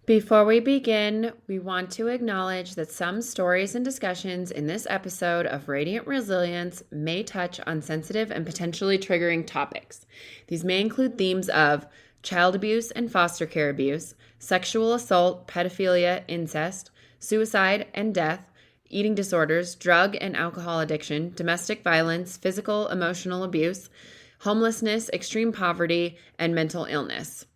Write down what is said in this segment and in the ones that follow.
Before we begin, we want to acknowledge that some stories and discussions in this episode of Radiant Resilience may touch on sensitive and potentially triggering topics. These may include themes of child abuse and foster care abuse, sexual assault, pedophilia, incest, suicide and death, eating disorders, drug and alcohol addiction, domestic violence, physical, emotional abuse, homelessness, extreme poverty, and mental illness.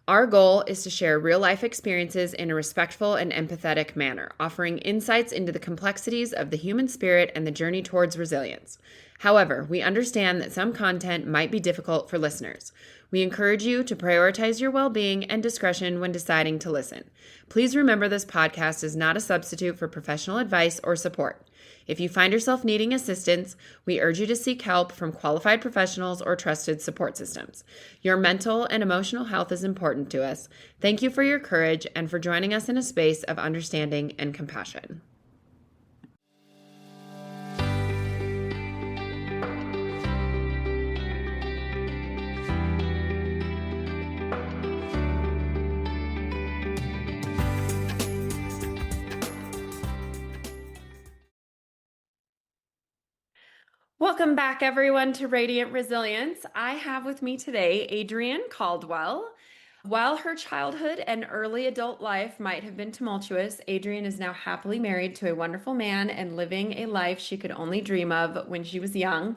Our goal is to share real life experiences in a respectful and empathetic manner, offering insights into the complexities of the human spirit and the journey towards resilience. However, we understand that some content might be difficult for listeners. We encourage you to prioritize your well being and discretion when deciding to listen. Please remember this podcast is not a substitute for professional advice or support. If you find yourself needing assistance, we urge you to seek help from qualified professionals or trusted support systems. Your mental and emotional health is important to us. Thank you for your courage and for joining us in a space of understanding and compassion. Welcome back, everyone, to Radiant Resilience. I have with me today Adriene Caldwell. While her childhood and early adult life might have been tumultuous, Adriene is now happily married to a wonderful man and living a life she could only dream of when she was young.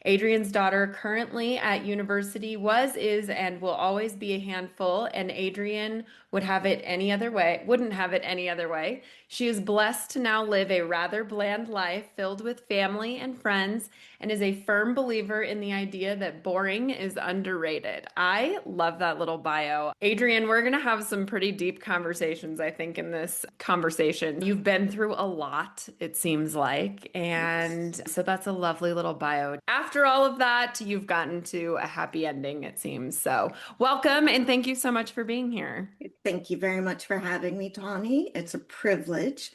Adriene's daughter currently at university is, and will always be a handful, and Adriene wouldn't have it any other way. She is blessed to now live a rather bland life filled with family and friends and is a firm believer in the idea that boring is underrated. I love that little bio. Adriene, we're going to have some pretty deep conversations, I think, in this conversation. You've been through a lot, it seems like, and so that's a lovely little bio. After all of that, you've gotten to a happy ending, it seems. So welcome, and thank you so much for being here. Thank you very much for having me, Tawny. It's a privilege.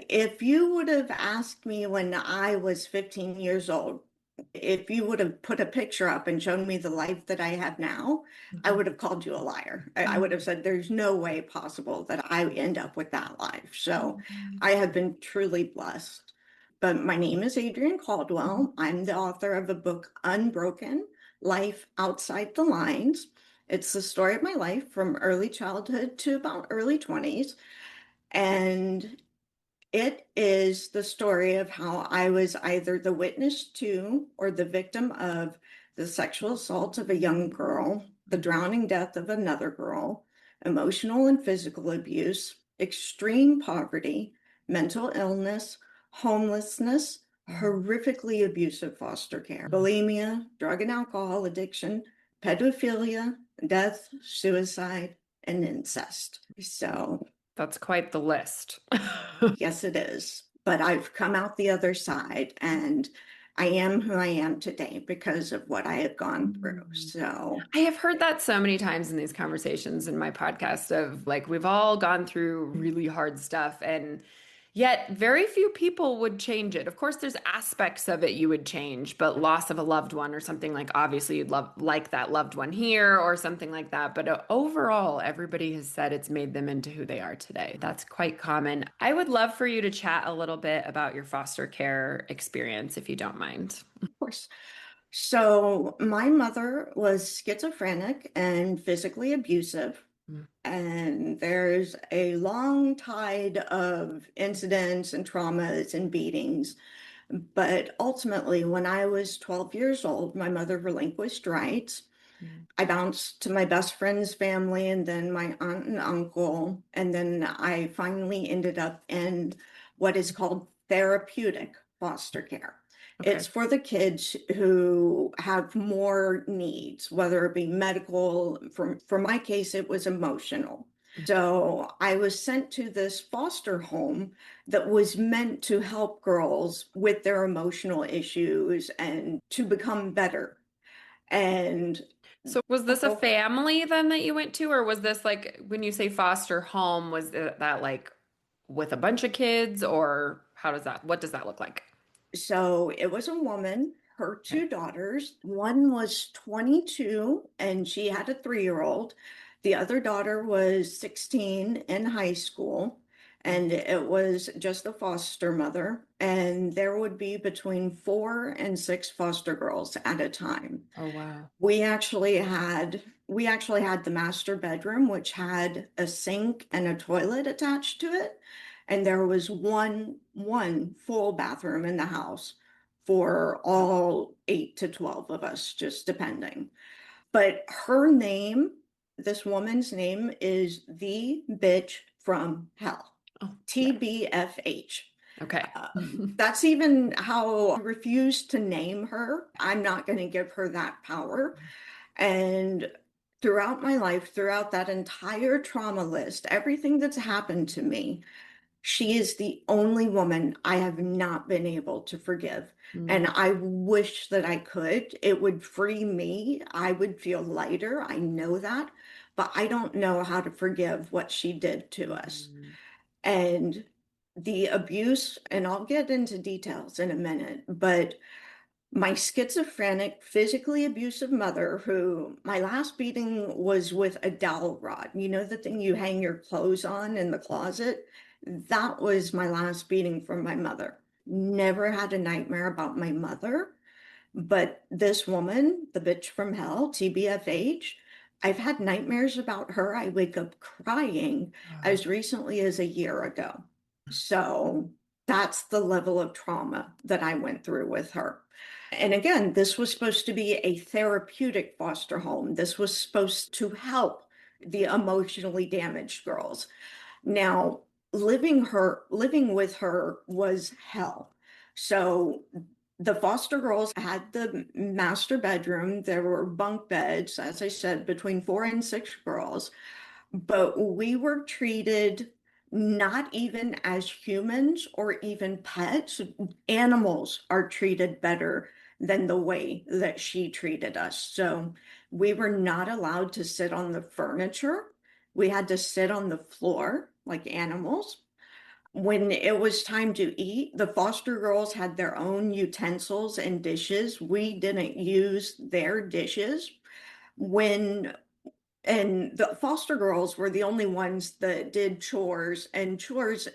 If you would have asked me when I was 15 years old, if you would have put a picture up and shown me the life that I have now, I would have called you a liar. I would have said there's no way possible that I end up with that life. So I have been truly blessed. But my name is Adriene Caldwell. I'm the author of the book Unbroken: Life Outside the Lines. It's the story of my life from early childhood to about early 20s. And it is the story of how I was either the witness to or the victim of the sexual assault of a young girl, the drowning death of another girl, emotional and physical abuse, extreme poverty, mental illness, homelessness, horrifically abusive foster care, bulimia, drug and alcohol addiction, pedophilia, death, suicide, and incest. So That's quite the list. yes, it is. But I've come out the other side and I am who I am today because of what I have gone through. So I have heard that so many times in these conversations in my podcast of like, we've all gone through really hard stuff, and yet very few people would change it. Of course, there's aspects of it you would change, but loss of a loved one or something, like obviously you'd love like that loved one here or something like that. But overall, everybody has said it's made them into who they are today. That's quite common. I would love for you to chat a little bit about your foster care experience, if you don't mind. of course. So my mother was schizophrenic and physically abusive. Mm. And there's a long tide of incidents and traumas and beatings. But ultimately, when I was 12 years old, my mother relinquished rights. I bounced to my best friend's family and then my aunt and uncle. And then I finally ended up in what is called therapeutic foster care. Okay. It's for the kids who have more needs, whether it be medical. For my case, it was emotional. So I was sent to this foster home that was meant to help girls with their emotional issues and to become better. And So was this a family then that you went to, or was this like when you say foster home, was that like with a bunch of kids, or what does that look like? so it was a woman, her Okay. two daughters. One was 22 and she had a 3-year-old. The other daughter was 16 in high school, and it was just a foster mother. And there would be between 4 and 6 foster girls at a time. Oh, wow. We actually had the master bedroom, which had a sink and a toilet attached to it. And there was one full bathroom in the house for all 8 to 12 of us, just depending. But her name, this woman's name, is the bitch from hell. Oh, TBFH. okay. That's even how I refuse to name her. I'm not going to give her that power. And throughout my life, throughout that entire trauma list, everything that's happened to me, she is the only woman I have not been able to forgive. And I wish that I could. It would free me. I would feel lighter. I know that. But I don't know how to forgive what she did to us. And the abuse, and I'll get into details in a minute, but my schizophrenic, physically abusive mother, who my last beating was with a dowel rod, you know, the thing you hang your clothes on in the closet. That was my last beating from my mother. Never had a nightmare about my mother, but this woman, the bitch from hell, TBFH, I've had nightmares about her. I wake up crying as recently as a year ago. So that's the level of trauma that I went through with her. And again, this was supposed to be a therapeutic foster home. This was supposed to help the emotionally damaged girls. Now, living with her was hell. So the foster girls had the master bedroom. There were bunk beds, as I said, between 4 and 6 girls. But we were treated not even as humans or even pets. Animals are treated better than the way that she treated us. So we were not allowed to sit on the furniture. We had to sit on the floor like animals. When it was time to eat, the foster girls had their own utensils and dishes. We didn't use their dishes. And the foster girls were the only ones that did chores, and chores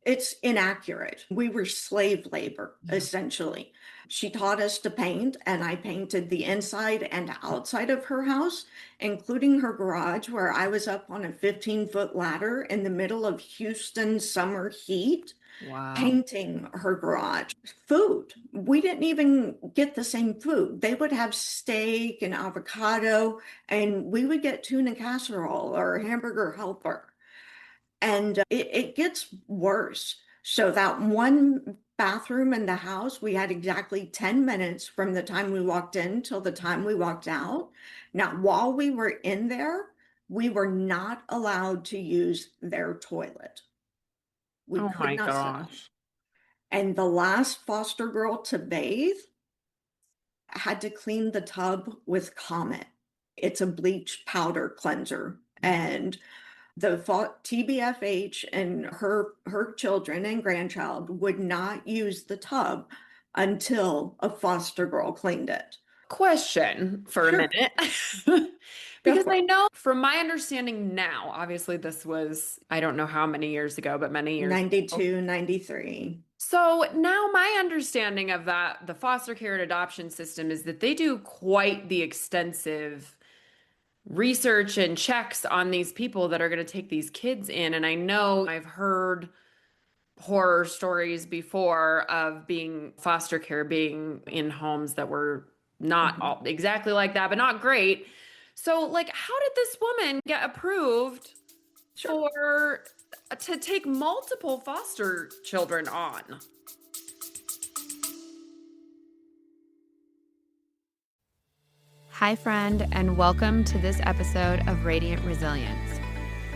it's inaccurate. We were slave labor, essentially. She taught us to paint, and I painted the inside and outside of her house, including her garage, where I was up on a 15-foot ladder in the middle of Houston summer heat. Wow. Painting her garage. Food. We didn't even get the same food. They would have steak and avocado, and we would get tuna casserole or hamburger helper. And it gets worse. So that one bathroom in the house, we had exactly 10 minutes from the time we walked in till the time we walked out. Now, while we were in there, we were not allowed to use their toilet. We Oh could my not sit on it. gosh. And the last foster girl to bathe had to clean the tub with Comet. It's a bleach powder cleanser. And the TBFH and her children and grandchild would not use the tub until a foster girl cleaned it. Question for a Sure. minute. Go Because for I it. know from my understanding now, obviously this was, I don't know how many years ago, but many years ago. 92, 93. So now my understanding of that, the foster care and adoption system, is that they do quite the extensive research and checks on these people that are going to take these kids in. And I know I've heard horror stories before of being foster care, being in homes that were not all exactly like that, but not great. So, like, how did this woman get approved Sure. to take multiple foster children on? Hi, friend, and welcome to this episode of Radiant Resilience.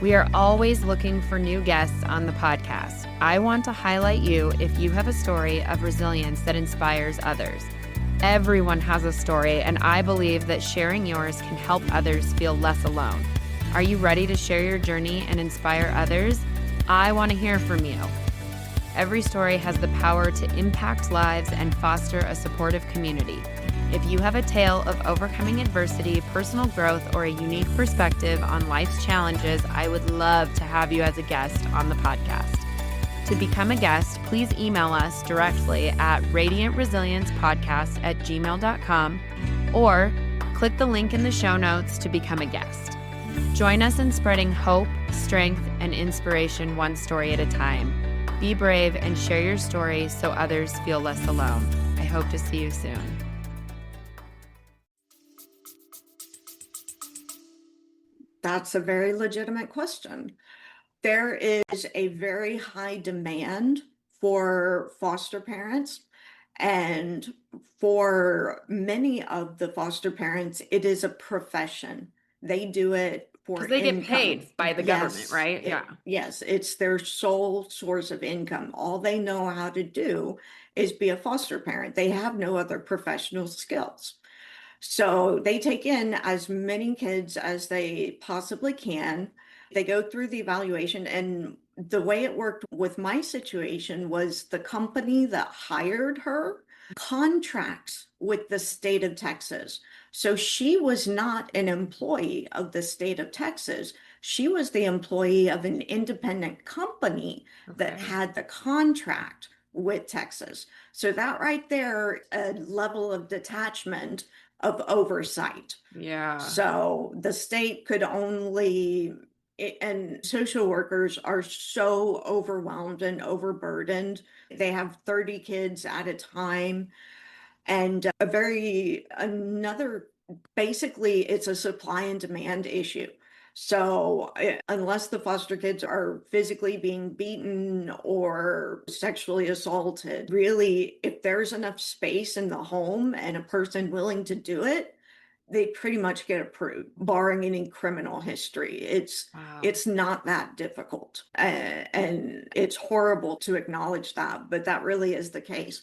We are always looking for new guests on the podcast. I want to highlight you if you have a story of resilience that inspires others. Everyone has a story, and I believe that sharing yours can help others feel less alone. Are you ready to share your journey and inspire others? I want to hear from you. Every story has the power to impact lives and foster a supportive community. If you have a tale of overcoming adversity, personal growth, or a unique perspective on life's challenges, I would love to have you as a guest on the podcast. To become a guest, please email us directly at radiantresiliencepodcast@gmail.com or click the link in the show notes to become a guest. Join us in spreading hope, strength, and inspiration one story at a time. Be brave and share your story so others feel less alone. I hope to see you soon. That's a very legitimate question. There is a very high demand for foster parents, and for many of the foster parents, it is a profession. They do it for Because they get income. paid by the government, Yes, right? Yeah. Yes, it's their sole source of income. All they know how to do is be a foster parent. They have no other professional skills. So they take in as many kids as they possibly can. They go through the evaluation, and the way it worked with my situation was the company that hired her contracts with the state of Texas. So she was not an employee of the state of Texas. She was the employee of an independent company that Okay. had the contract with Texas. So that right there, a level of detachment of oversight. Yeah. So the state could only, and social workers are so overwhelmed and overburdened. They have 30 kids at a time. And basically, it's a supply and demand issue. So unless the foster kids are physically being beaten or sexually assaulted, really, if there's enough space in the home and a person willing to do it, they pretty much get approved, barring any criminal history. Wow. It's not that difficult. And it's horrible to acknowledge that, but that really is the case.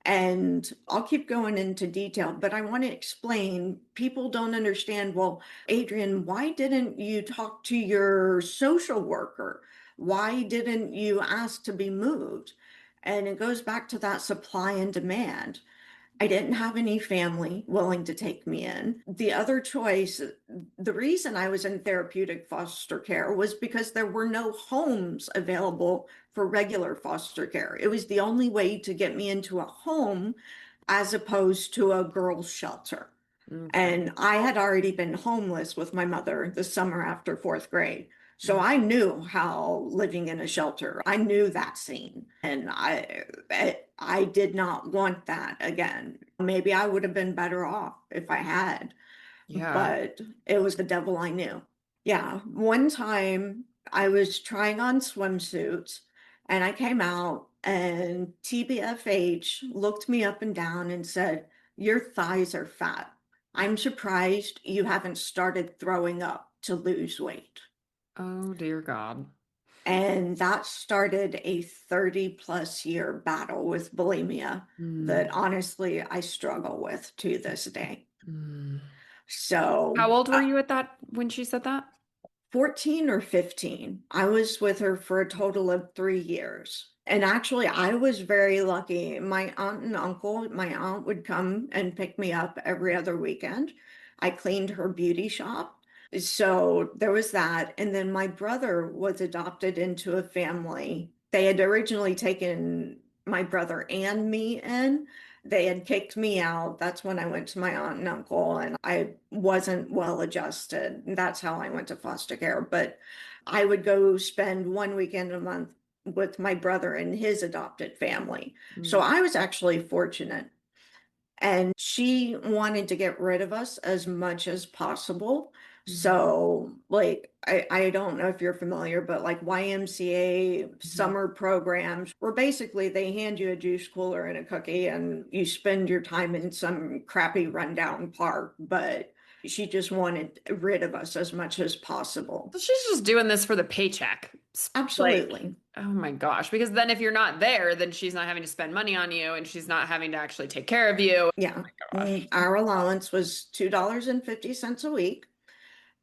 And I'll keep going into detail, but I want to explain. People don't understand, well, Adrienne, why didn't you talk to your social worker? Why didn't you ask to be moved? And it goes back to that supply and demand. I didn't have any family willing to take me in. The other choice, the reason I was in therapeutic foster care was because there were no homes available for regular foster care. It was the only way to get me into a home as opposed to a girls' shelter. Okay. And I had already been homeless with my mother the summer after fourth grade. So I knew how living in a shelter, I knew that scene. And I did not want that again. Maybe I would have been better off if I had, Yeah. but it was the devil I knew. Yeah. One time I was trying on swimsuits and I came out and TBFH looked me up and down and said, "Your thighs are fat. I'm surprised you haven't started throwing up to lose weight." Oh, dear God. And that started a 30-plus year battle with bulimia that honestly I struggle with to this day. Mm. So, How old were you at that when she said that? 14 or 15. I was with her for a total of 3 years. And actually, I was very lucky. My aunt and uncle, my aunt would come and pick me up every other weekend. I cleaned her beauty shop. So there was that. And then my brother was adopted into a family. They had originally taken my brother and me in. They had kicked me out. That's when I went to my aunt and uncle, and I wasn't well adjusted. That's how I went to foster care. But I would go spend one weekend a month with my brother and his adopted family. So I was actually fortunate. And she wanted to get rid of us as much as possible. So, like, I don't know if you're familiar, but like YMCA summer programs, where basically they hand you a juice cooler and a cookie and you spend your time in some crappy rundown park. But she just wanted rid of us as much as possible. So she's just doing this for the paycheck. Absolutely. Oh my gosh. Because then if you're not there, then she's not having to spend money on you and she's not having to actually take care of you. Yeah. Oh my gosh. Our allowance was $2.50 a week.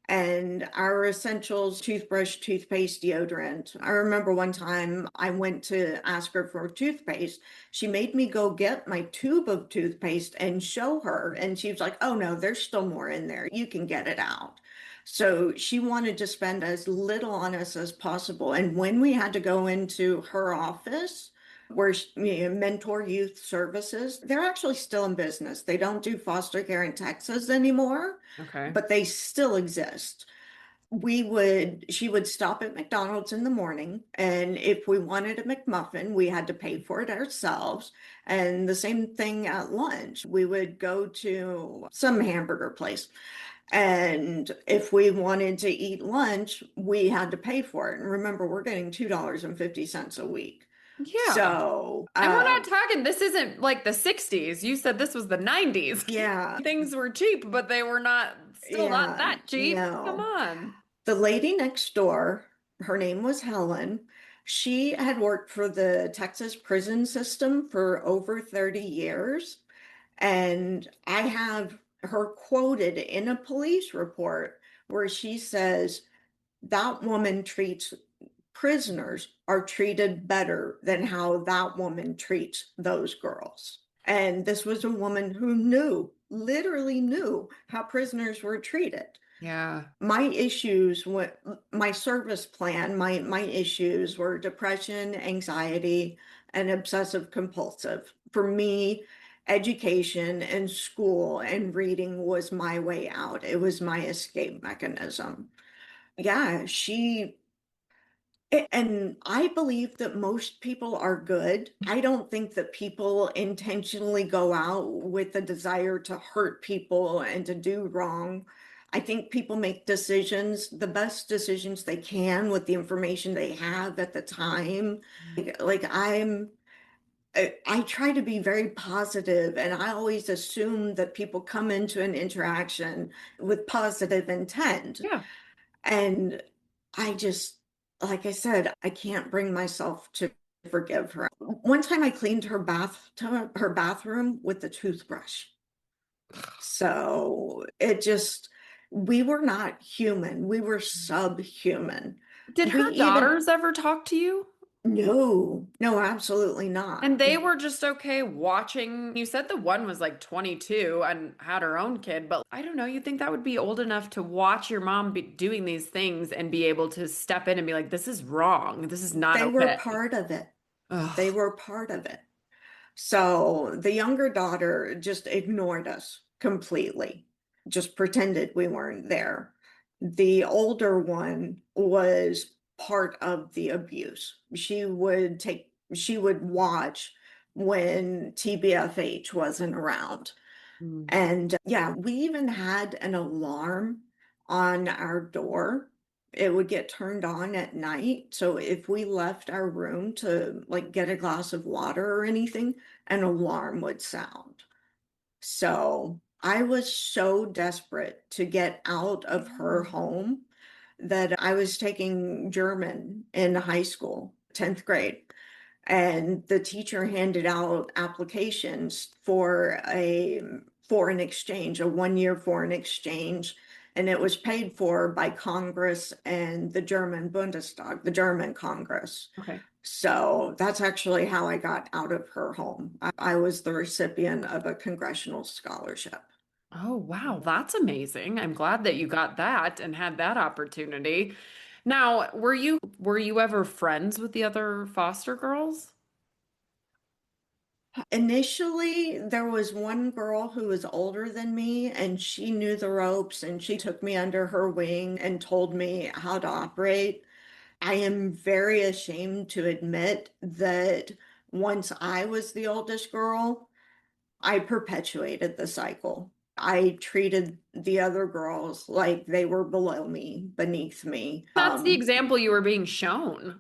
and our essentials, toothbrush, toothpaste, deodorant. I remember one time I went to ask her for toothpaste. She made me go get my tube of toothpaste and show her. And she was like, oh no, there's still more in there. You can get it out. So she wanted to spend as little on us as possible. And when we had to go into her office, where mentor youth services, they're actually still in business. They don't do foster care in Texas anymore, Okay. but they still exist. She would stop at McDonald's in the morning, and if we wanted a McMuffin, we had to pay for it ourselves. And the same thing at lunch. We would go to some hamburger place, and if we wanted to eat lunch, we had to pay for it. And remember, we're getting $2.50 a week. Yeah. So, And we're not talking, this isn't like the 60s. You said this was the 90s. yeah, Things were cheap, but they were still not yeah, that cheap. Come no. on. The lady next door, her name was Helen. She had worked for the Texas prison system for over 30 years. And I have her quoted in a police report where she says, that woman treats prisoners are treated better than how that woman treats those girls. And this was a woman who knew, literally knew how prisoners were treated. Yeah. My issues, what my service plan, my issues were depression, anxiety, and obsessive compulsive. For me, education and school and reading was my way out. It was my escape mechanism. Yeah, and I believe that most people are good. I don't think that people intentionally go out with the desire to hurt people and to do wrong. I think people make decisions, the best decisions they can with the information they have at the time. Like I try to be very positive, and I always assume that people come into an interaction with positive intent. Yeah. And I just, like I said, I can't bring myself to forgive her. One time I cleaned her bathtub, her bathroom with a toothbrush. So we were not human. We were subhuman. Did We her even, daughters ever talk to you? no, no, absolutely not. And they were just okay watching. You said the one was like 22 and had her own kid, but I don't know, you think that would be old enough to watch your mom be doing these things and be able to step in and be like, this is wrong. This is not They were okay. part of it. They Ugh. were part of it. So the younger daughter just ignored us completely, just pretended we weren't there. The older one was part of the abuse. She would watch when TBFH wasn't around. Mm. And yeah, we even had an alarm on our door. It would get turned on at night. So if we left our room to like get a glass of water or anything, an alarm would sound. So I was so desperate to get out of her home that I was taking German in high school, 10th grade. And the teacher handed out applications for a foreign exchange, a 1 year foreign exchange, and it was paid for by Congress and the German Bundestag, the German Congress. Okay. So that's actually how I got out of her home. I was the recipient of a congressional scholarship. Oh, wow. That's amazing. I'm glad that you got that and had that opportunity. Now, were you ever friends with the other foster girls? Initially, there was one girl who was older than me, and she knew the ropes, and she took me under her wing and told me how to operate. I am very ashamed to admit that once I was the oldest girl, I perpetuated the cycle. I treated the other girls like they were below me, beneath me. That's the example you were being shown.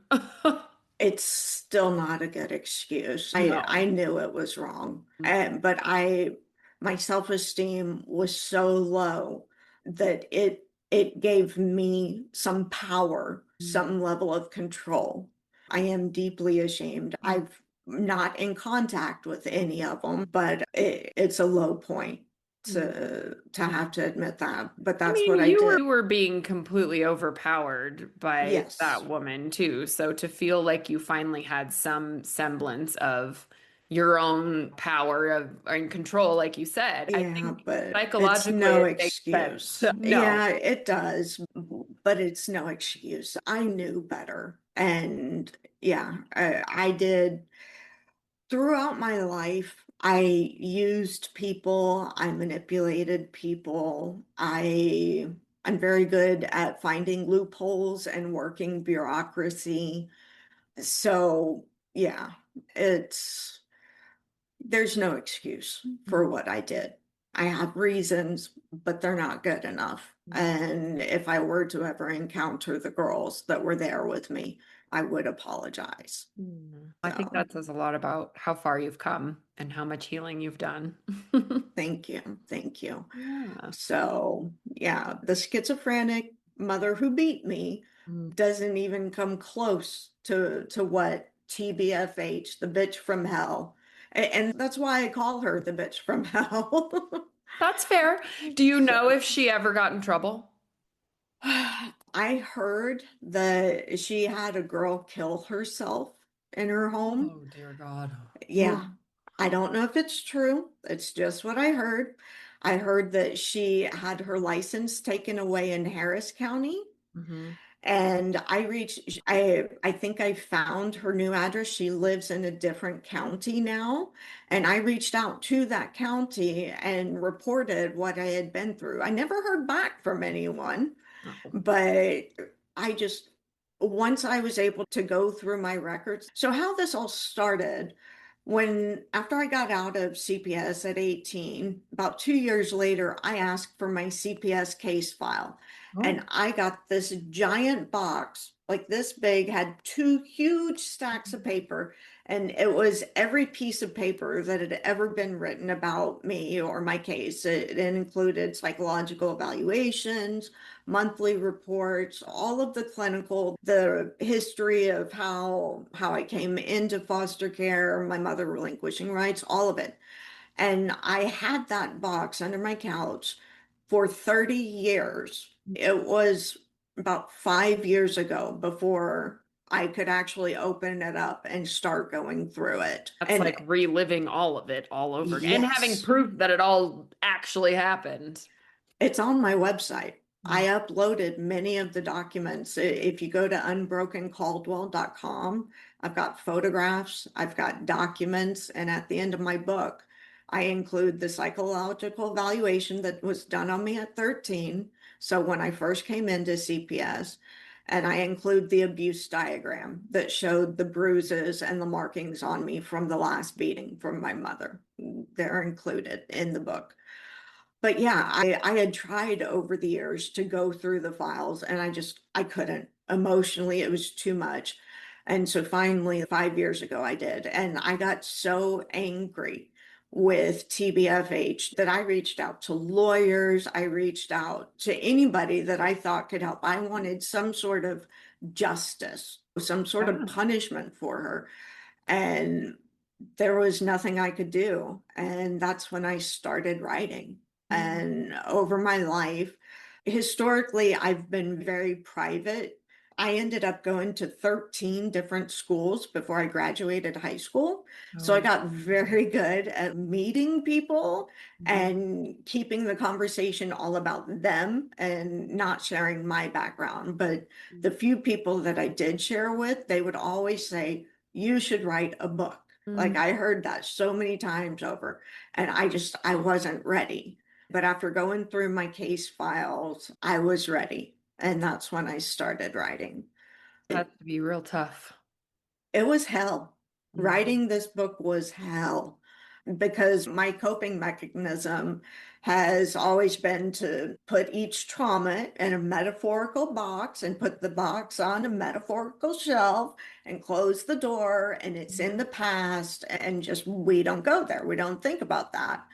It's still not a good excuse. I No. knew it was wrong. But my self-esteem was so low that it gave me some power, some level of control. I am deeply ashamed. I've not in contact with any of them, but it's a low point. to have to admit that, but I that's mean, what I you did. were being completely overpowered by Yes. that woman too. So to feel like you finally had some semblance of your own power of and control, like you said, I Yeah, think but it's psychologically no it makes excuse. sense. No. Yeah, it does, but it's no excuse. I knew better. And yeah, I did throughout my life. I used people, I manipulated people. I'm very good at finding loopholes and working bureaucracy. So, yeah, it's there's no excuse for what I did. I have reasons, but they're not good enough. And if I were to ever encounter the girls that were there with me, I would apologize. I think So, that says a lot about how far you've come and how much healing you've done. thank you. Thank you. Yeah. So, yeah, the schizophrenic mother who beat me Mm. doesn't even come close to what TBFH, the bitch from hell. And that's why I call her the bitch from hell. That's fair. Do you know So, if she ever got in trouble? I heard that she had a girl kill herself in her home. Oh, dear God. Yeah, I don't know if it's true. It's just what I heard. I heard that she had her license taken away in Harris County. Mm-hmm. And I think I found her new address. She lives in a different county now. And I reached out to that county and reported what I had been through. I never heard back from anyone, Oh. but I just, once I was able to go through my records. So, how this all started when, after I got out of CPS at 18, about 2 years later, I asked for my CPS case file. Oh. And I got this giant box, like this big, had two huge stacks of paper, and it was every piece of paper that had ever been written about me or my case. It included psychological evaluations, monthly reports, all of the clinical, the history of how I came into foster care, my mother relinquishing rights, all of it. And I had that box under my couch for 30 years. It was about 5 years ago before I could actually open it up and start going through it. That's And like reliving all of it all over again and having yes, proof that it all actually happened. it's on my website. I Mm. uploaded many of the documents. If you go to unbrokencaldwell.com, I've got photographs, I've got documents, and at the end of my book, I include the psychological evaluation that was done on me at 13. So when I first came into CPS, and I include the abuse diagram that showed the bruises and the markings on me from the last beating from my mother. They're included in the book. But yeah, I had tried over the years to go through the files and I couldn't. Emotionally, it was too much. And so finally, 5 years ago, I did. And I got so angry with TBFH that I reached out to lawyers. I reached out to anybody that I thought could help. I wanted some sort of justice, some sort of Yeah. punishment for her. And there was nothing I could do. And that's when I started writing. Mm. And over my life, historically, I've been very private. I ended up going to 13 different schools before I graduated high school. So I Oh. got very good at meeting people Mhm. and keeping the conversation all about them and not sharing my background. But the few people that I did share with, they would always say, you should write a book. Like Mm. I heard that so many times over, and I wasn't ready. But after going through my case files, I was ready. And that's when I started writing. Has It, to be real tough. it was hell. Mhm. Writing this book was hell because my coping mechanism has always been to put each trauma in a metaphorical box and put the box on a metaphorical shelf and close the door, and it's in the past, and just we don't go there. We don't think about that.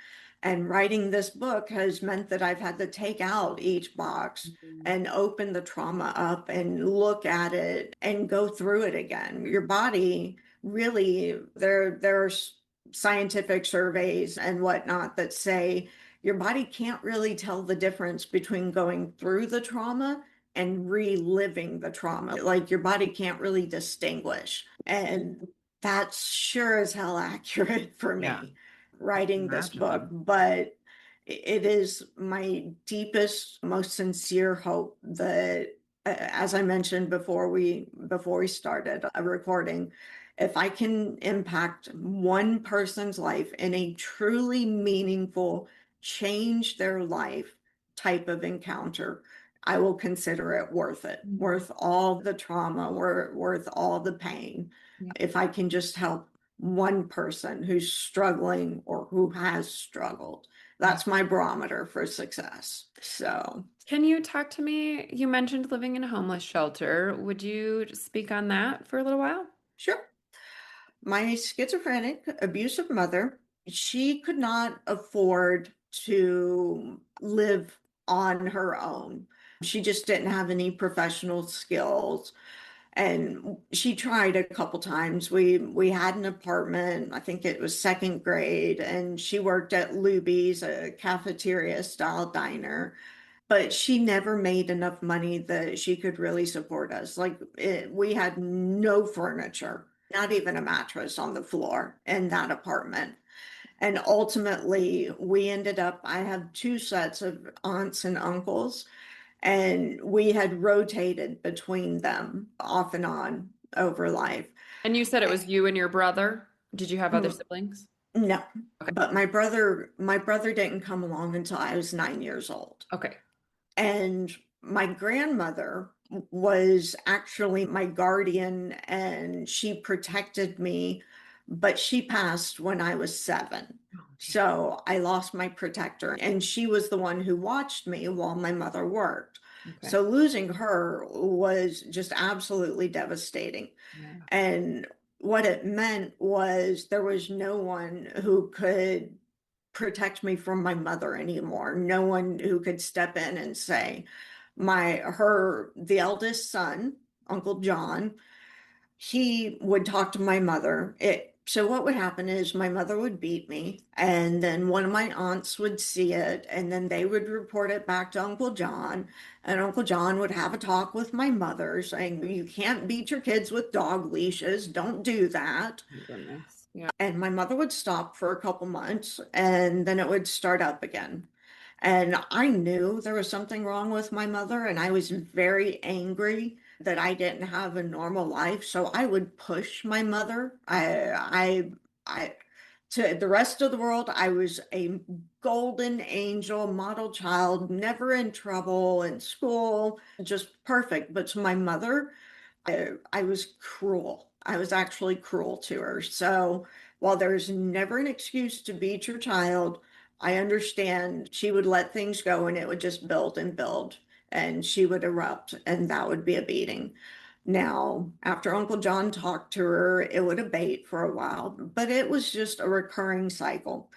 And writing this book has meant that I've had to take out each box Mhm. and open the trauma up and look at it and go through it again. Your body really, there's scientific surveys and whatnot that say your body can't really tell the difference between going through the trauma and reliving the trauma. Like your body can't really distinguish. And that's sure as hell accurate for Yeah. me writing this book. Imagine. But it is my deepest, most sincere hope that, as I mentioned before we started a recording, if I can impact one person's life in a truly meaningful, change their life type of encounter, I will consider it worth it, worth all the trauma, worth all the pain. Yeah. If I can just help one person who's struggling or who has struggled, that's my barometer for success. So, Can you talk to me? You mentioned living in a homeless shelter. Would you speak on that for a little while? sure. My schizophrenic, abusive mother, she could not afford to live on her own. She just didn't have any professional skills. And she tried a couple times. We had an apartment, I think it was second grade, and she worked at Luby's, a cafeteria style diner, but she never made enough money that she could really support us. We had no furniture, not even a mattress on the floor in that apartment. And ultimately, we ended up, I have two sets of aunts and uncles, and we had rotated between them off and on over life. And you said it Eh, was you and your brother. Did you have other mm, siblings? No, Okay. but my brother didn't come along until I was 9 years old. Okay. And my grandmother was actually my guardian and she protected me, but she passed when I was 7. Oh, geez. So I lost my protector, and she was the one who watched me while my mother worked. Okay. So losing her was just absolutely devastating. Yeah. And what it meant was there was no one who could protect me from my mother anymore. No one who could step in and say, the eldest son, Uncle John, he would talk to my mother. So what would happen is my mother would beat me, and then one of my aunts would see it, and then they would report it back to Uncle John, and Uncle John would have a talk with my mother saying, "You can't beat your kids with dog leashes. Don't do that." Oh, goodness. Yeah. And my mother would stop for a couple months, and then it would start up again. And I knew there was something wrong with my mother, and I was very angry that I didn't have a normal life. So I would push my mother. To the rest of the world, I was a golden angel, model child, never in trouble in school, just perfect. But to my mother, I was cruel. I was actually cruel to her. So while there's never an excuse to beat your child, I understand she would let things go and it would just build and build and she would erupt and that would be a beating. Now, after Uncle John talked to her, it would abate for a while, but it was just a recurring cycle.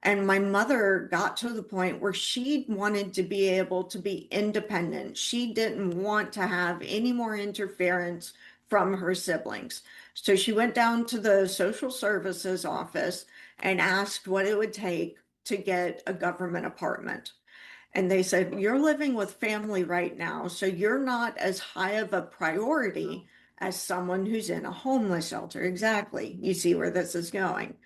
And my mother got to the point where she wanted to be able to be independent. She didn't want to have any more interference from her siblings. So she went down to the social services office and asked what it would take to get a government apartment. And they said, "You're living with family right now, so you're not as high of a priority as someone who's in a homeless shelter." Exactly. You see where this is going.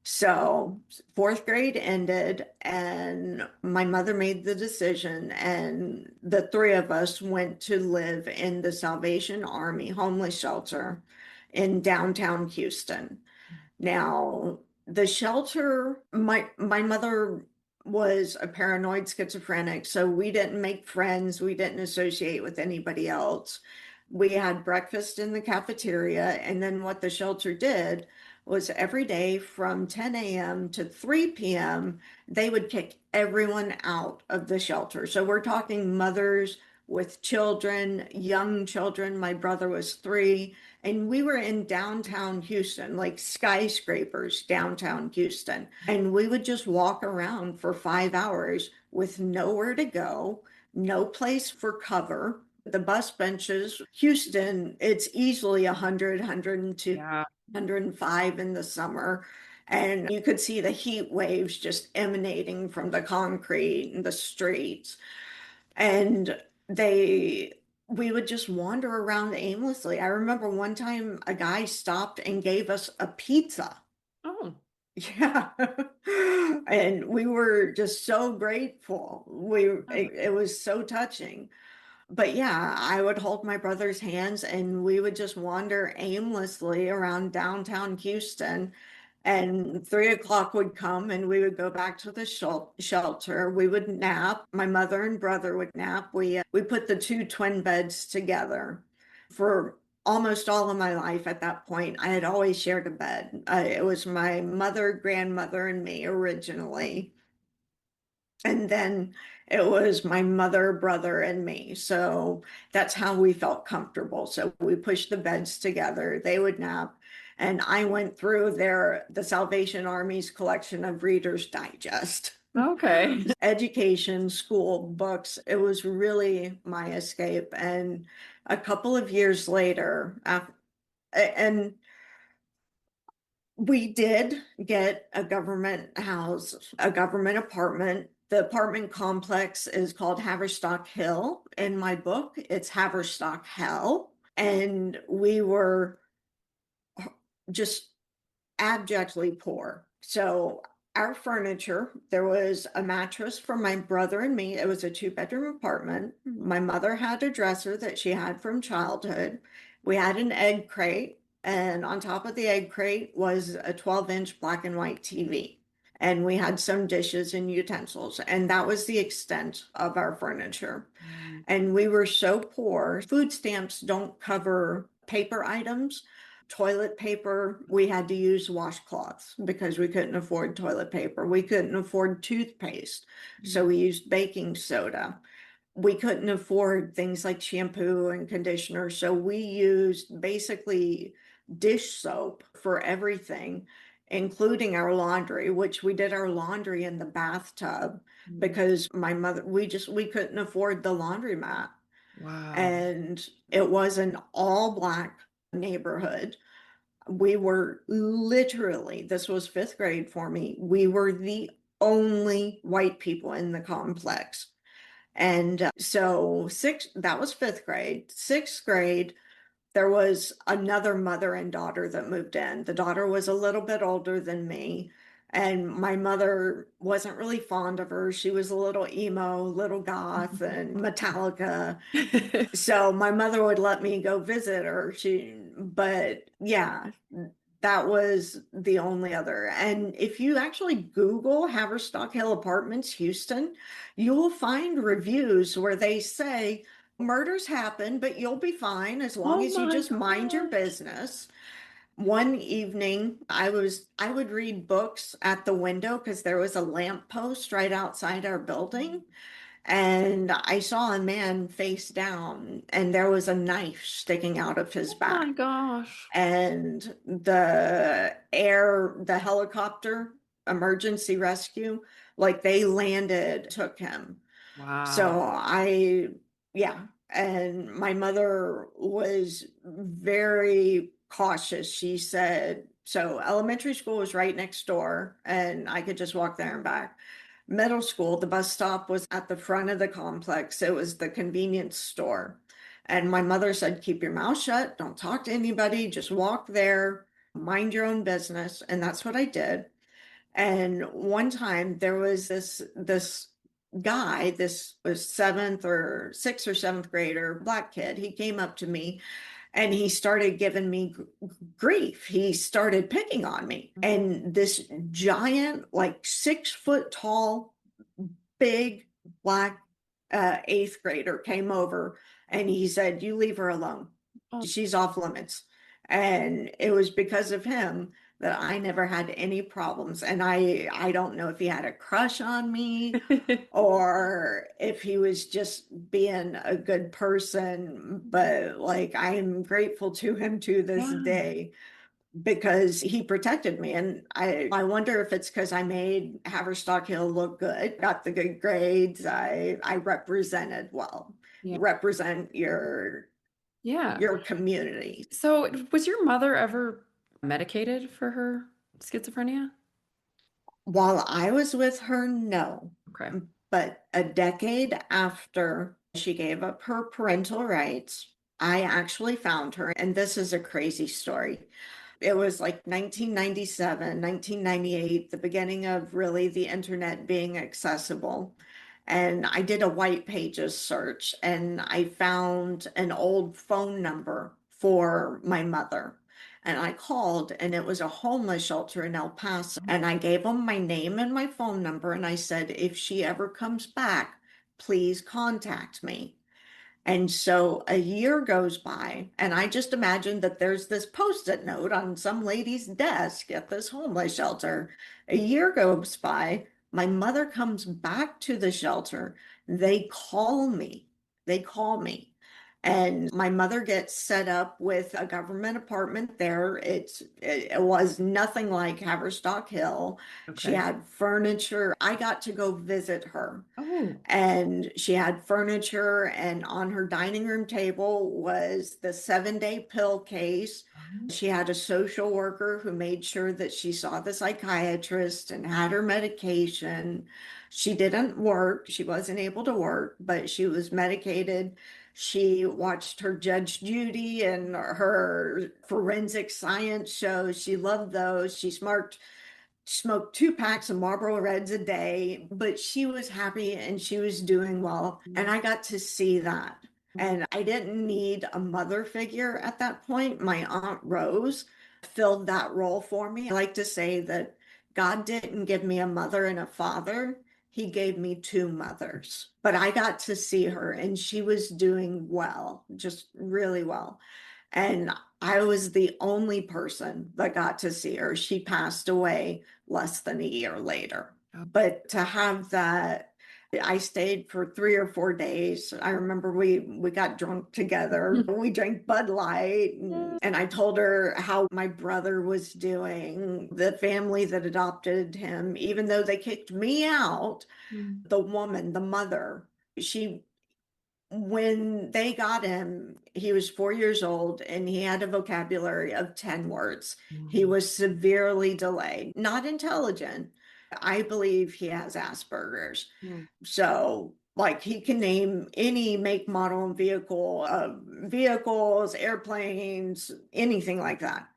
So fourth grade ended, and my mother made the decision, and the three of us went to live in the Salvation Army homeless shelter in downtown Houston. Now, the shelter, my mother was a paranoid schizophrenic, so we didn't make friends, we didn't associate with anybody else. We had breakfast in the cafeteria, and then what the shelter did was every day from 10 a.m. to 3 p.m., they would kick everyone out of the shelter. So we're talking mothers with children, young children. My brother was 3, and we were in downtown Houston, like skyscrapers downtown Houston. And we would just walk around for 5 hours with nowhere to go, no place for cover. The bus benches, Houston, it's easily 100, 102, Yeah. 105 in the summer. And you could see the heat waves just emanating from the concrete and the streets. And we would just wander around aimlessly. I remember one time a guy stopped and gave us a pizza. Oh, Yeah. And we were just so grateful. It was so touching. But yeah, I would hold my brother's hands and we would just wander aimlessly around downtown Houston. And 3 o'clock would come and we would go back to the shelter. We would nap. My mother and brother would nap. We put the two twin beds together. For almost all of my life at that point, I had always shared a bed. It was my mother, grandmother, and me originally. And then it was my mother, brother, and me. So that's how we felt comfortable. So we pushed the beds together. They would nap. And I went through the Salvation Army's collection of Reader's Digest. okay. Education, school, books. It was really my escape. And a couple of years later, and we did get a government house, a government apartment. The apartment complex is called Haverstock Hill. In my book, it's Haverstock Hell. And we were just abjectly poor. So our furniture, there was a mattress for my brother and me. It was a two-bedroom apartment. My mother had a dresser that she had from childhood. We had an egg crate, and on top of the egg crate was a 12-inch black and white TV. And we had some dishes and utensils, and that was the extent of our furniture. And we were so poor. Food stamps don't cover paper items. Toilet paper, we had to use washcloths because we couldn't afford toilet paper. We couldn't afford toothpaste, so we used baking soda. We couldn't afford things like shampoo and conditioner, so we used basically dish soap for everything, including our laundry, which we did our laundry in the bathtub because my mother, we couldn't afford the laundromat. Wow. And it was an all black neighborhood. We were literally, this was fifth grade for me, we were the only white people in the complex. And that was fifth grade. Sixth grade, there was another mother and daughter that moved in. The daughter was a little bit older than me, and my mother wasn't really fond of her. She was a little emo, little goth, and Metallica. So my mother would let me go visit her. But yeah, that was the only other. And if you actually Google Haverstock Hill Apartments, Houston, you will find reviews where they say murders happen, but you'll be fine as long Oh as you my just mind your gosh. business. One evening, I would read books at the window because there was a lamp post right outside our building. And I saw a man face down, and there was a knife sticking out of his Oh my back. gosh. And the helicopter emergency rescue, like they landed, took him. Wow. So yeah. And my mother was very cautious. She said, so elementary school was right next door, and I could just walk there and back. Middle school, the bus stop was at the front of the complex. It was the convenience store. And my mother said, keep your mouth shut, don't talk to anybody, just walk there, mind your own business. And that's what I did. And one time there was this guy, this was sixth or seventh grader, black kid. He came up to me and he started giving me grief. He started picking on me. And this giant, like 6 foot tall, big black eighth grader came over and he said, you leave her alone. Oh. She's off limits. And it was because of him that I never had any problems. And I don't know if he had a crush on me or if he was just being a good person, but like I'm grateful to him to this Yeah. day because he protected me. And I wonder if it's because I made Haverstock Hill look good, got the good grades, I represented well, Yeah. represent Yeah. your community. So, was your mother ever medicated for her schizophrenia? While I was with her, no. Okay. But a decade after she gave up her parental rights, I actually found her. And this is a crazy story. It was like 1997, 1998, the beginning of really the internet being accessible. And I did a white pages search and I found an old phone number for my mother. And I called, and it was a homeless shelter in El Paso. And I gave them my name and my phone number. And I said, if she ever comes back, please contact me. And so a year goes by, and I just imagine that there's this post-it note on some lady's desk at this homeless shelter. A year goes by, my mother comes back to the shelter. They call me. They call me. And my mother gets set up with a government apartment there. It was nothing like Haverstock Hill. She Okay. had furniture. I got to go visit her. Oh. And she had furniture, and on her dining room table was the 7-day pill case. She had a social worker who made sure that she saw the psychiatrist and had her medication. She didn't work, she wasn't able to work, but she was medicated. She watched her Judge Judy and her forensic science shows. She loved those. Smoked 2 packs of Marlboro Reds a day, but she was happy and she was doing well. And I got to see that. And I didn't need a mother figure at that point. My Aunt Rose filled that role for me. I like to say that God didn't give me a mother and a father. He gave me two mothers, but I got to see her and she was doing well, just really well. And I was the only person that got to see her. She passed away less than a year later. Oh. But to have that, I stayed for 3 or 4 days. I remember we got drunk together. We drank Bud Light, and I told her how my brother was doing, the family that adopted him, even though they kicked me out, the woman, the mother, she when they got him, he was 4 years old and he had a vocabulary of 10 words. He was severely delayed, not intelligent. I believe he has Asperger's. So, like, he can name any make, model, and vehicle, vehicles, airplanes, anything like that.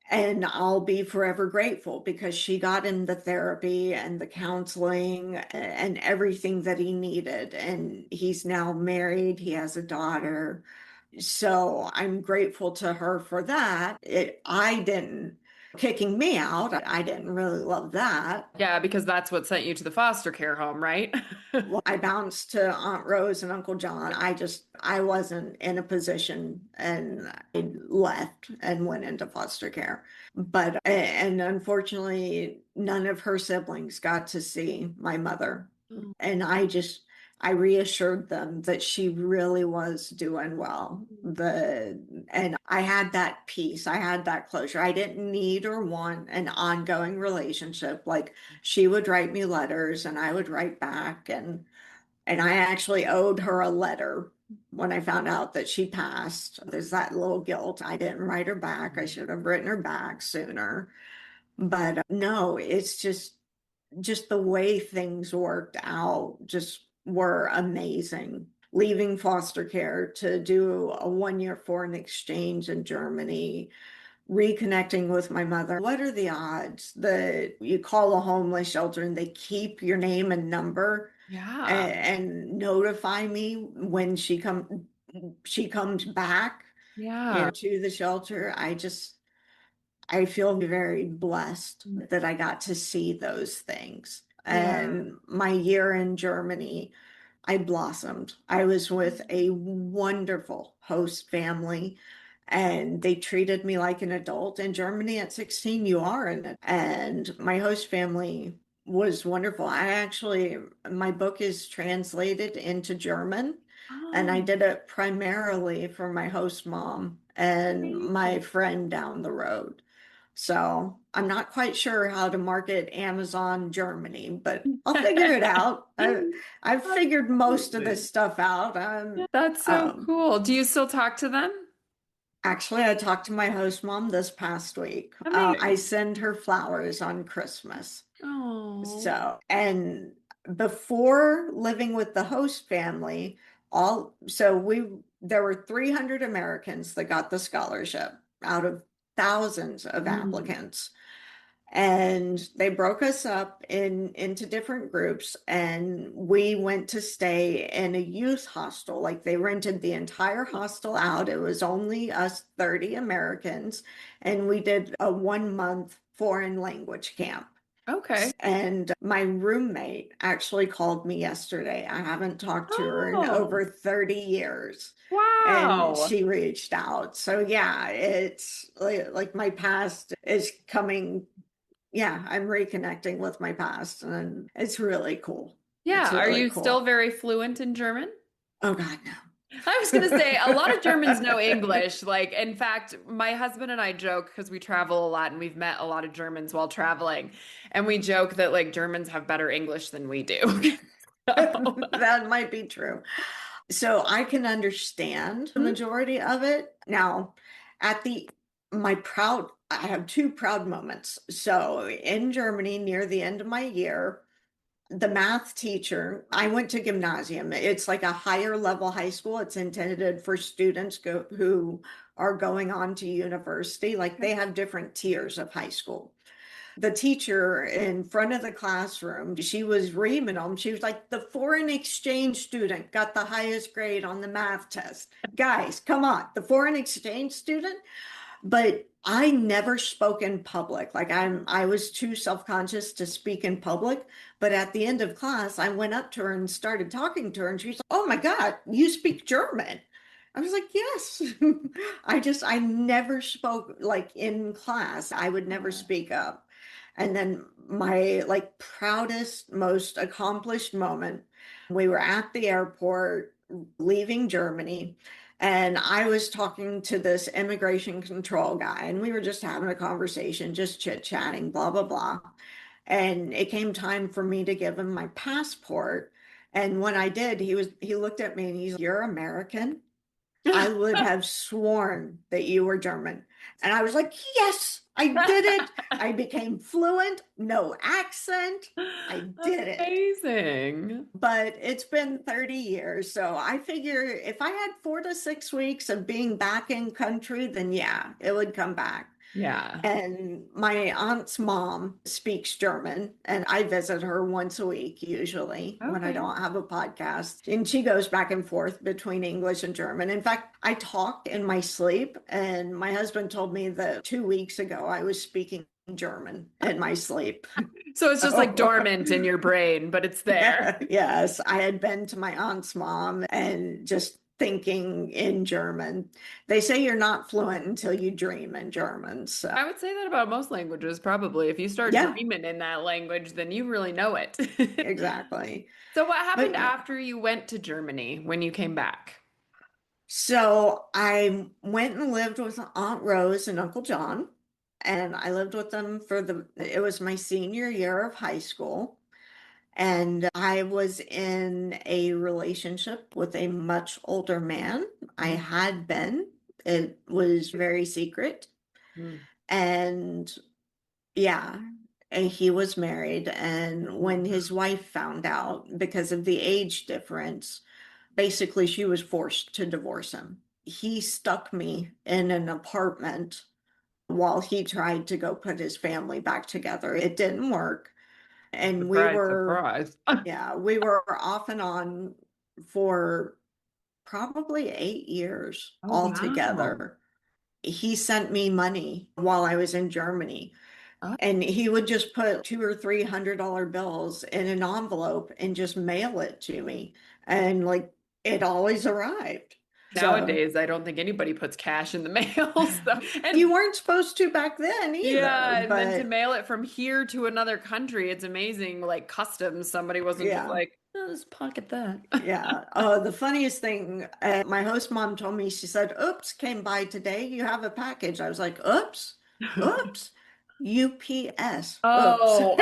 And I'll be forever grateful because she got him the therapy and the counseling and everything that he needed. And he's now married, he has a daughter. So I'm grateful to her for that. I didn't, kicking me out, I didn't really love that. Yeah, because that's what sent you to the foster care home, right? Well, I bounced to Aunt Rose and Uncle John. I wasn't in a position and I left and went into foster care. But, and unfortunately, none of her siblings got to see my mother. And I reassured them that she really was doing well. And I had that peace. I had that closure. I didn't need or want an ongoing relationship. Like, she would write me letters and I would write back, and I actually owed her a letter when I found out that she passed. There's that little guilt. I didn't write her back. I should have written her back sooner. But no, it's just the way things worked out just were amazing. Leaving foster care to do a 1 year foreign exchange in Germany, reconnecting with my mother. What are the odds that you call a homeless shelter and they keep your name and number Yeah. and notify me when she comes back, Yeah. to the shelter? I feel very blessed that I got to see those things. Yeah. And my year in Germany, I blossomed. I was with a wonderful host family and they treated me like an adult. In Germany at 16, you are an adult. And my host family was wonderful. My book is translated into German, and I Oh, did it primarily for my host mom and my friend down the road. So I'm not quite sure how to market Amazon Germany, but I'll figure it out. I've figured most of this absolutely. stuff out. That's so cool. Do you still talk to them? Actually, I talked to my host mom this past week. I Amazing. send her flowers on Christmas. Oh. So, and before living with the host family, there were 300 Americans that got the scholarship out of thousands of Mm. applicants. And they broke us up into different groups, and we went to stay in a youth hostel. Like they rented the entire hostel out. It was only us 30 Americans, and we did a 1 month foreign language camp. Okay. And my roommate actually called me yesterday. I haven't talked to her in Oh, over 30 years. And wow. she reached out. So yeah, it's like my past is coming. Yeah, I'm reconnecting with my past and it's really cool. Yeah. It's Are really you still cool. very fluent in German? Oh God, I was going to no. say a lot of Germans know English. Like, in fact, my husband and I joke because we travel a lot and we've met a lot of Germans while traveling. And we joke that like Germans have better English than we do. So, That might be true. So I can understand the mhm. majority of it. Now, at the I have two proud moments. So in Germany, near the end of my year, the math teacher, I went to gymnasium. It's like a higher level high school. It's intended for students who are going on to university. Like they have different tiers of high school. The teacher in front of the classroom, she was reaming them. She was like, the foreign exchange student got the highest grade on the math test. Guys, come on, the foreign exchange student. But I never spoke in public. I was too self-conscious to speak in public. But at the end of class, I went up to her and started talking to her, and she's like, "Oh my God, you speak German." I was like, "Yes." I never spoke like in class. I would never speak up. And then my like proudest, most accomplished moment, we were at the airport leaving Germany. And I was talking to this immigration control guy, and we were just having a conversation, just chit-chatting, blah, blah, blah. And it came time for me to give him my passport. And when I did, he looked at me and he's, "You're American?" I would have sworn that you were German. And I was like, "Yes, I did it. I became fluent, no accent. I did it." Amazing. But it's been 30 years. So I figure if I had 4 to 6 weeks of being back in country, then yeah, it would come back. Yeah. And my aunt's mom speaks German, and I visit her once a week, usually when I Okay. don't have a podcast. And she goes back and forth between English and German. In fact, I talk in my sleep, and my husband told me that 2 weeks ago I was speaking German in my sleep. So it's just like So dormant in your brain, but it's there. yeah, yes, I had been to my aunt's mom and just thinking in German. They say you're not fluent until you dream in German. So, I would say that about most languages, probably. If you start yeah, dreaming in that language, then you really know it. exactly. So what happened But yeah, after you went to Germany when you came back? so I went and lived with Aunt Rose and Uncle John, and I lived with them it was my senior year of high school. And I was in a relationship with a much older man. I had been. It was very secret. Mm. And yeah, and he was married. And when his wife found out, because of the age difference, basically she was forced to divorce him. He stuck me in an apartment while he tried to go put his family back together. It didn't work. And Surprise, surprise. we were off and on for probably 8 years Oh, wow. altogether. He sent me money while I was in Germany, Oh, and he would just put $200 or $300 bills in an envelope and just mail it to me. And like it always arrived. So nowadays, I don't think anybody puts cash in the mail. So, you and weren't supposed to back then either, yeah, and then to but mail it from here to another country, it's amazing. Like customs, somebody wasn't just yeah. like, oh, just pocket that. Yeah. Oh, the funniest thing, my host mom told me, she said, "Oops, came by today. You have a package." I was like, "Oops, oops, UPS. Oops." Oh,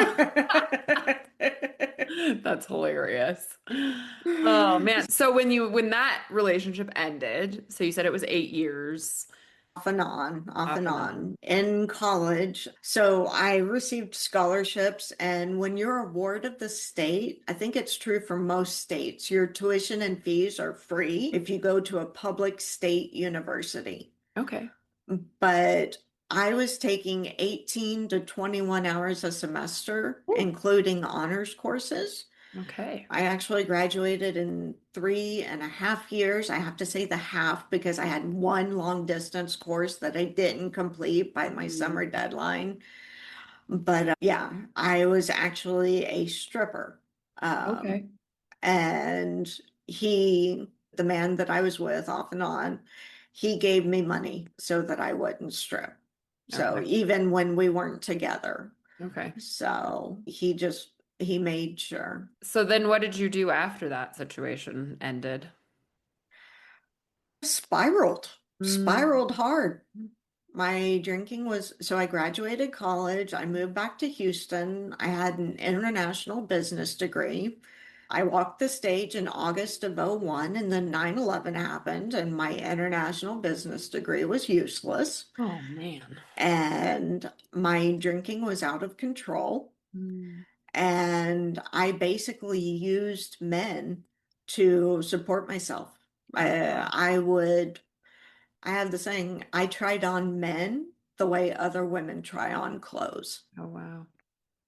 that's hilarious. Oh man. So when that relationship ended, so you said it was 8 years. off Off and and on. on in college. So I received scholarships, and when you're a ward of the state, I think it's true for most states, your tuition and fees are free if you go to a public state university. Okay. But I was taking 18 to 21 hours a semester, Ooh. including honors courses. Okay. I actually graduated in 3.5 years. I have to say the half because I had one long distance course that I didn't complete by my Mm. summer deadline. But yeah, I was actually a stripper. Um, Okay. and the man that I was with off and on, he gave me money so that I wouldn't strip. So Okay. even when we weren't together, Okay. so he made sure. So then what did you do after that situation ended? Spiraled Mm. hard. My drinking was, so I graduated college. I moved back to Houston. I had an international business degree. I walked the stage in August of '01, and then 9/11 happened, and my international business degree was useless. Oh man. And my drinking was out of control. Mm. And I basically used men to support myself. Oh wow. I have the saying, I tried on men the way other women try on clothes. Oh wow.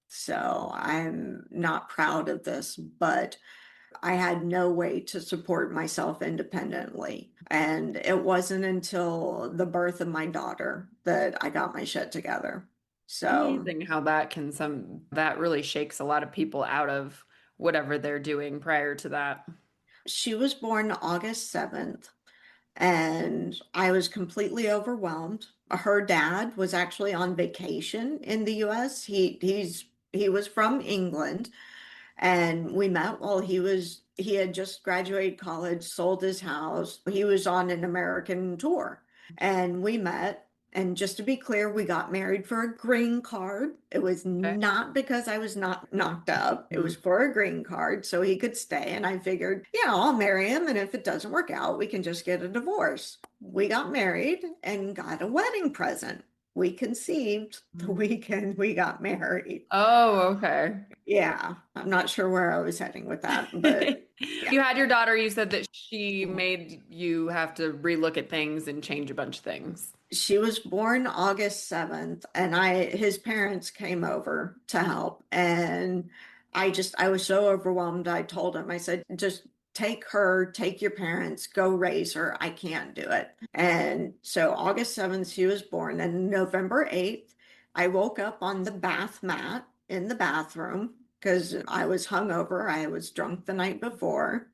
So I'm not proud of this, but I had no way to support myself independently. And it wasn't until the birth of my daughter that I got my shit together. So Amazing how that really shakes a lot of people out of whatever they're doing prior to that. she was born August 7th, and I was completely overwhelmed. Her dad was actually on vacation in the US. He was from England, and we met while he had just graduated college, sold his house. He was on an American tour, and we met. And just to be clear, we got married for a green card. It was Okay. not because I was not knocked up. It Mm. was for a green card so he could stay. And I figured, yeah, I'll marry him. And if it doesn't work out, we can just get a divorce. We got married and got a wedding present. We conceived the Mm. weekend we got married. Oh, okay. Yeah, I'm not sure where I was heading with that, but yeah. You had your daughter, you said that she made you have to relook at things and change a bunch of things. She was born August 7th, and his parents came over to help. And I was so overwhelmed. I told him, I said, just take her, take your parents, go raise her. I can't do it. And so August 7th, she was born. And November 8th, I woke up on the bath mat in the bathroom because I was hungover. I was drunk the night before.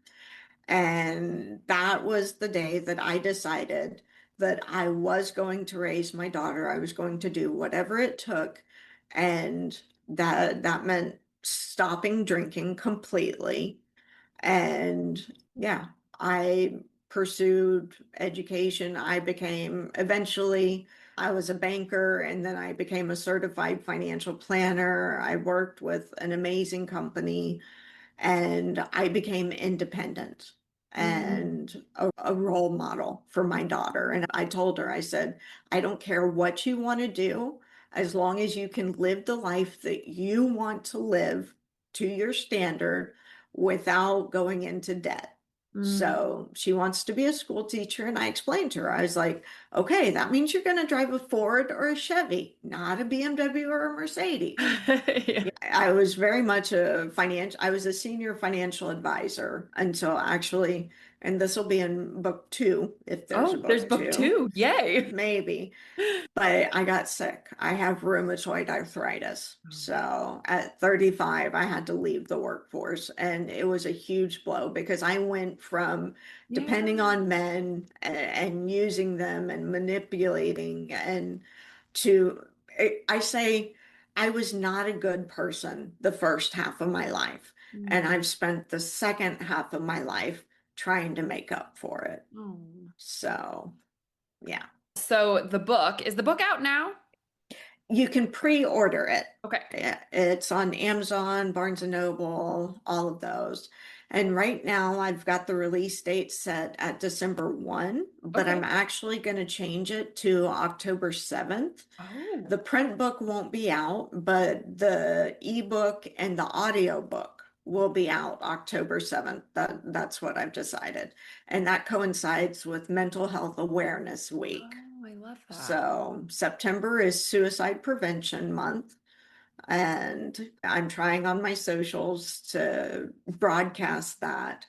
And that was the day that I decided that I was going to raise my daughter. I was going to do whatever it took. And that meant stopping drinking completely. And yeah, I pursued education. Eventually, I was a banker, and then I became a certified financial planner. I worked with an amazing company, and I became independent Mm. and a role model for my daughter. And I told her, I said, I don't care what you want to do, as long as you can live the life that you want to live to your standard without going into debt. Mm. So she wants to be a school teacher. And I explained to her, I was like, okay, that means you're going to drive a Ford or a Chevy, not a BMW or a Mercedes. Yeah. I was very much I was a senior financial advisor until actually, and this will be in book two, if there's a Oh, there's book book two, two. Yay. maybe. But I got sick. I have rheumatoid arthritis. Oh. So at 35, I had to leave the workforce. And it was a huge blow because I went from depending Yeah. on men and using them and manipulating and to, I say, I was not a good person the first half of my life. And Mm. I've spent the second half of my life trying to make up for it. Oh. So, yeah. So is the book out now? You can pre-order it. Okay. Yeah, it's on Amazon, Barnes and Noble, all of those. And right now I've got the release date set at December 1, but I'm actually going to change it to October 7th. Oh. The print book won't be out, but the ebook and the audiobook will be out October 7th. That's what I've decided. And that coincides with Mental Health Awareness Week. Oh, I love that. So September is Suicide Prevention Month. And I'm trying on my socials to broadcast that.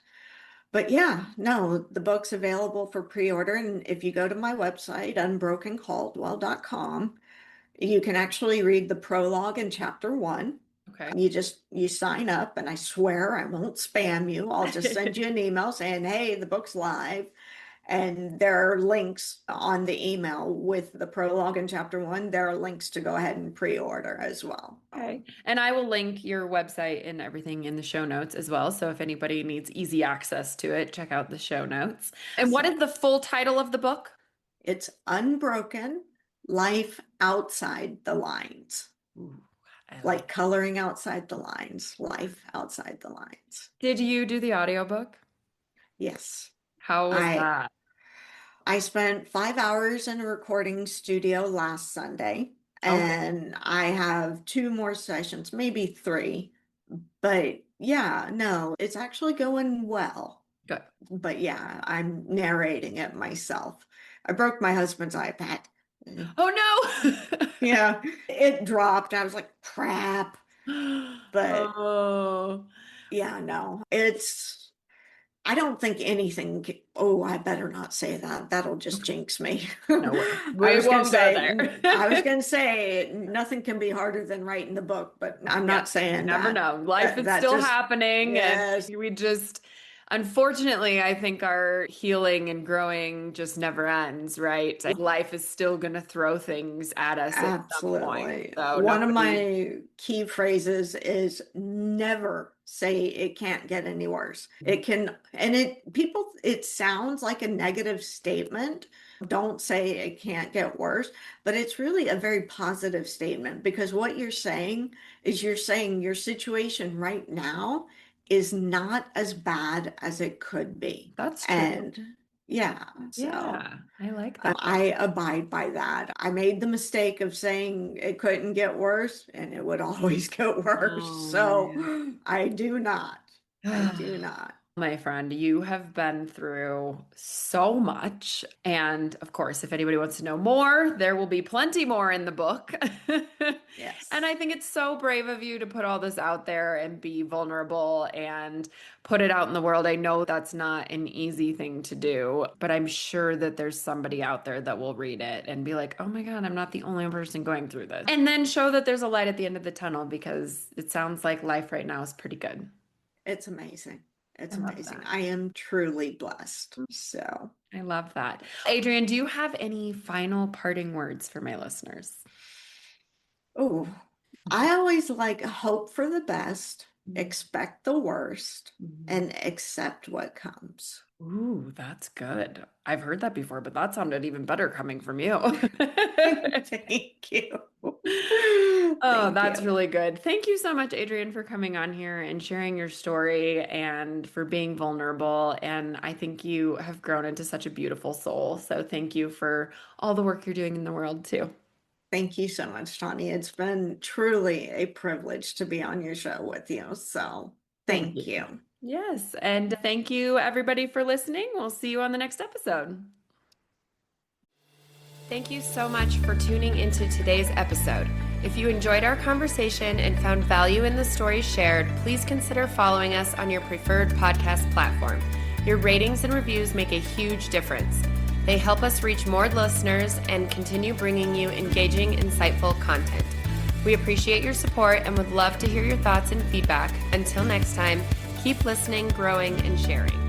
But yeah, no, the book's available for pre-order. And if you go to my website, unbrokencaldwell.com, you can actually read the prologue in chapter 1. Okay. You sign up, and I swear I won't spam you. I'll just send you an email saying, hey, the book's live. And there are links on the email with the prologue in chapter 1. There are links to go ahead and pre-order as well. Okay. And I will link your website and everything in the show notes as well. So if anybody needs easy access to it, check out the show notes. And what is the full title of the book? It's Unbroken, Life Outside the Lines. Ooh, like coloring outside the lines, life outside the lines. Did you do the audiobook? Yes. How was that? I spent 5 hours in a recording studio last Sunday, and I have 2 more sessions, maybe 3. But yeah, no, it's actually going well. Good. But yeah, I'm narrating it myself. I broke my husband's iPad. Oh no. Yeah, it dropped. I was like, crap. But yeah, no, I don't think anything. I better not say that. That'll just jinx me. No way. I was gonna say nothing can be harder than writing the book, but I'm not saying you never know. Life is still happening. Yes. And we just, unfortunately, I think our healing and growing just never ends, right? Like life is still going to throw things at us at some point. So one of my key phrases is never say it can't get any worse. It can, and it sounds like a negative statement. Don't say it can't get worse, but it's really a very positive statement, because what you're saying is you're saying your situation right now is not as bad as it could be. That's true. And yeah, I like that. I abide by that. I made the mistake of saying it couldn't get worse, and it would always get worse. So I do not. I do not. My friend, you have been through so much. And of course, if anybody wants to know more, there will be plenty more in the book. Yes. And I think it's so brave of you to put all this out there and be vulnerable and put it out in the world. I know that's not an easy thing to do, but I'm sure that there's somebody out there that will read it and be like, oh my God, I'm not the only person going through this. And then show that there's a light at the end of the tunnel, because it sounds like life right now is pretty good. It's amazing. It's amazing. I am truly blessed. So I love that. Adriene, do you have any final parting words for my listeners? Oh, I always like hope for the best, expect the worst, and accept what comes. Ooh, that's good. I've heard that before, but that sounded even better coming from you. Thank you. Oh, that's really good. Thank you so much, Adriene, for coming on here and sharing your story and for being vulnerable. And I think you have grown into such a beautiful soul. So thank you for all the work you're doing in the world too. Thank you so much, Tawny. It's been truly a privilege to be on your show with you. So thank you. Yes. And thank you, everybody, for listening. We'll see you on the next episode. Thank you so much for tuning into today's episode. If you enjoyed our conversation and found value in the stories shared, please consider following us on your preferred podcast platform. Your ratings and reviews make a huge difference. They help us reach more listeners and continue bringing you engaging, insightful content. We appreciate your support and would love to hear your thoughts and feedback. Until next time, keep listening, growing, and sharing.